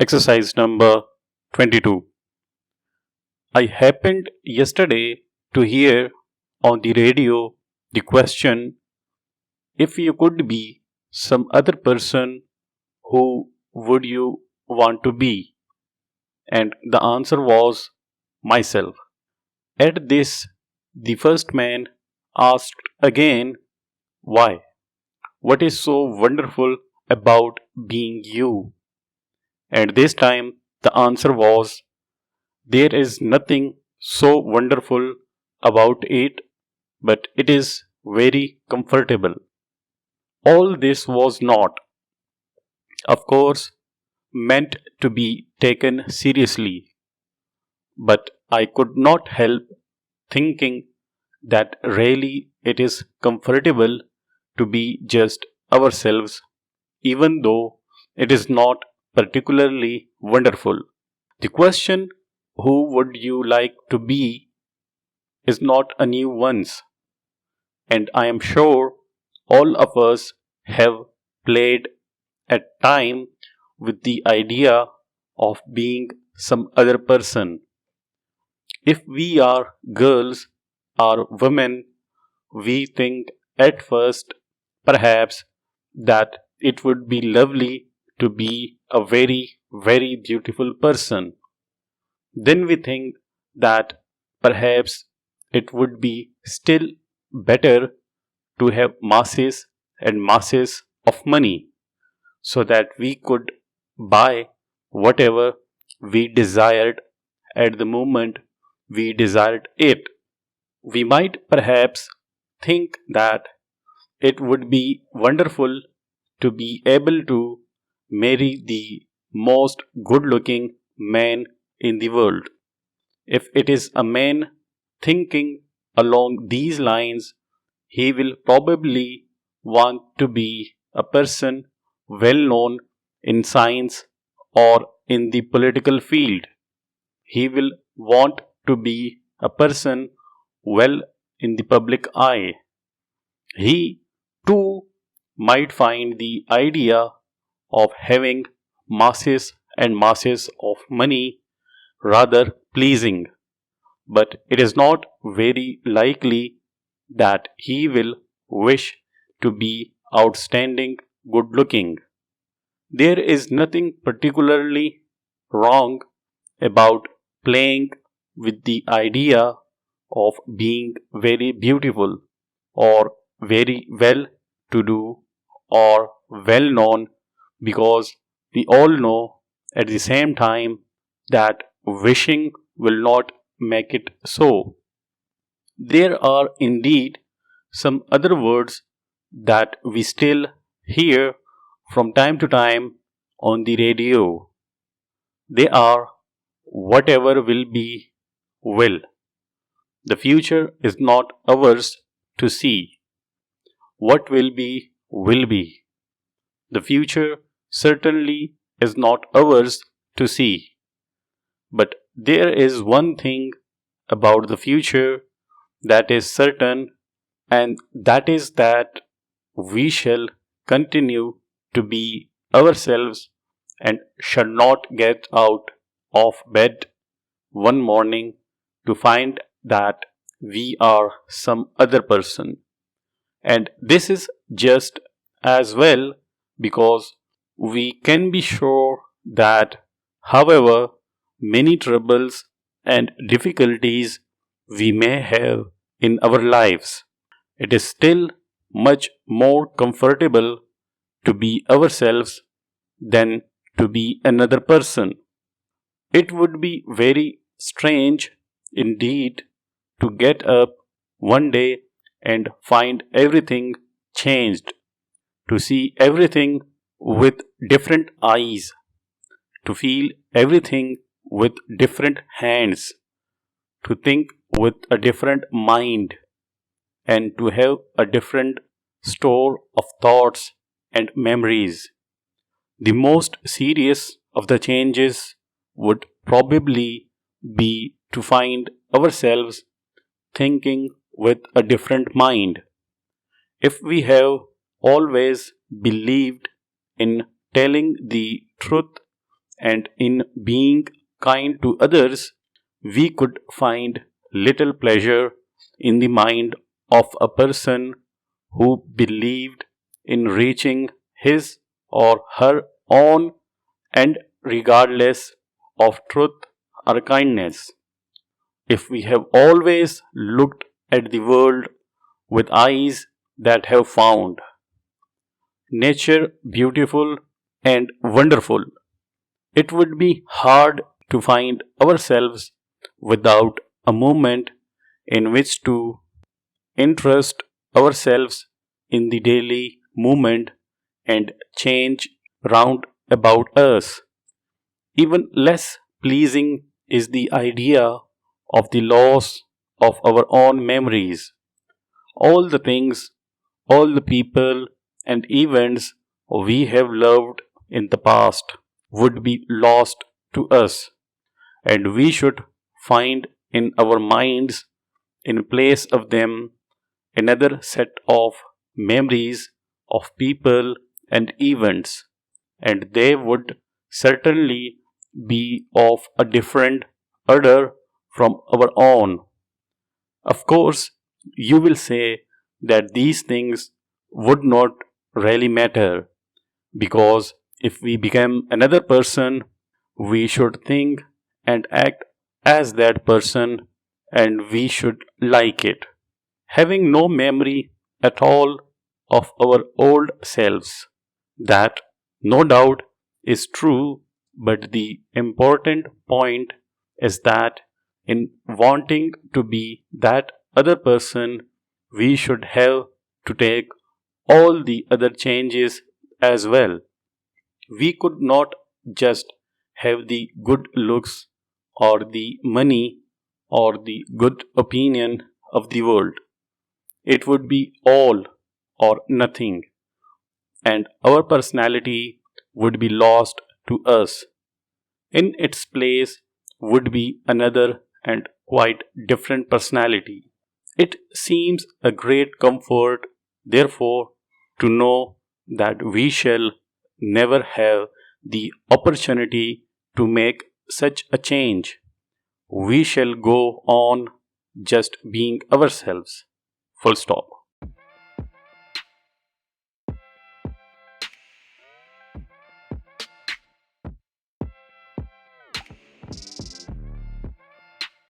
Exercise number 22. I happened yesterday to hear on the radio the question, if you could be some other person, who would you want to be? And the answer was myself. At this, the first man asked again, why? What is so wonderful about being you? And this time the answer was, there is nothing so wonderful about it, but it is very comfortable. All this was not, of course, meant to be taken seriously, but I could not help thinking that really it is comfortable to be just ourselves, even though it is not particularly wonderful. The question, who would you like to be, is not a new one, and I am sure all of us have played at time with the idea of being some other person. If we are girls or women, we think at first perhaps that it would be lovely to be a very, very beautiful person. Then we think that perhaps it would be still better to have masses and masses of money so that we could buy whatever we desired at the moment we desired it. We might perhaps think that it would be wonderful to be able to marry the most good looking man in the world. If it is a man thinking along these lines, he will probably want to be a person well known in science or in the political field. He will want to be a person well in the public eye. He too might find the idea of having masses and masses of money rather pleasing, but it is not very likely that he will wish to be outstanding good looking. There is nothing particularly wrong about playing with the idea of being very beautiful or very well to do or well known, because we all know at the same time that wishing will not make it so. There are indeed some other words that we still hear from time to time on the radio. They are, whatever will be, will. The future is not ours to see. What will be, will be. The future certainly is not ours to see. But there is one thing about the future that is certain, and that is that we shall continue to be ourselves and shall not get out of bed one morning to find that we are some other person. And this is just as well, because we can be sure that however many troubles and difficulties we may have in our lives, it is still much more comfortable to be ourselves than to be another person. It would be very strange indeed to get up one day and find everything changed, to see everything with different eyes, to feel everything with different hands, to think with a different mind, and to have a different store of thoughts and memories. The most serious of the changes would probably be to find ourselves thinking with a different mind. If we have always believed in telling the truth and in being kind to others, we could find little pleasure in the mind of a person who believed in reaching his or her own end regardless of truth or kindness. If we have always looked at the world with eyes that have found nature beautiful and wonderful, it would be hard to find ourselves without a moment in which to interest ourselves in the daily movement and change round about us. Even less pleasing is the idea of the loss of our own memories. All the things, all the people and events we have loved in the past would be lost to us, and we should find in our minds, in place of them, another set of memories of people and events, and they would certainly be of a different order from our own. Of course, you will say that these things would not really matter because if we become another person, we should think and act as that person and we should like it. Having no memory at all of our old selves. That, no doubt, is true, but the important point is that in wanting to be that other person, we should have to take all the other changes as well. We could not just have the good looks or the money or the good opinion of the world. It would be all or nothing, and our personality would be lost to us. In its place would be another and quite different personality. It seems a great comfort, therefore, to know that we shall never have the opportunity to make such a change. We shall go on just being ourselves. Full stop.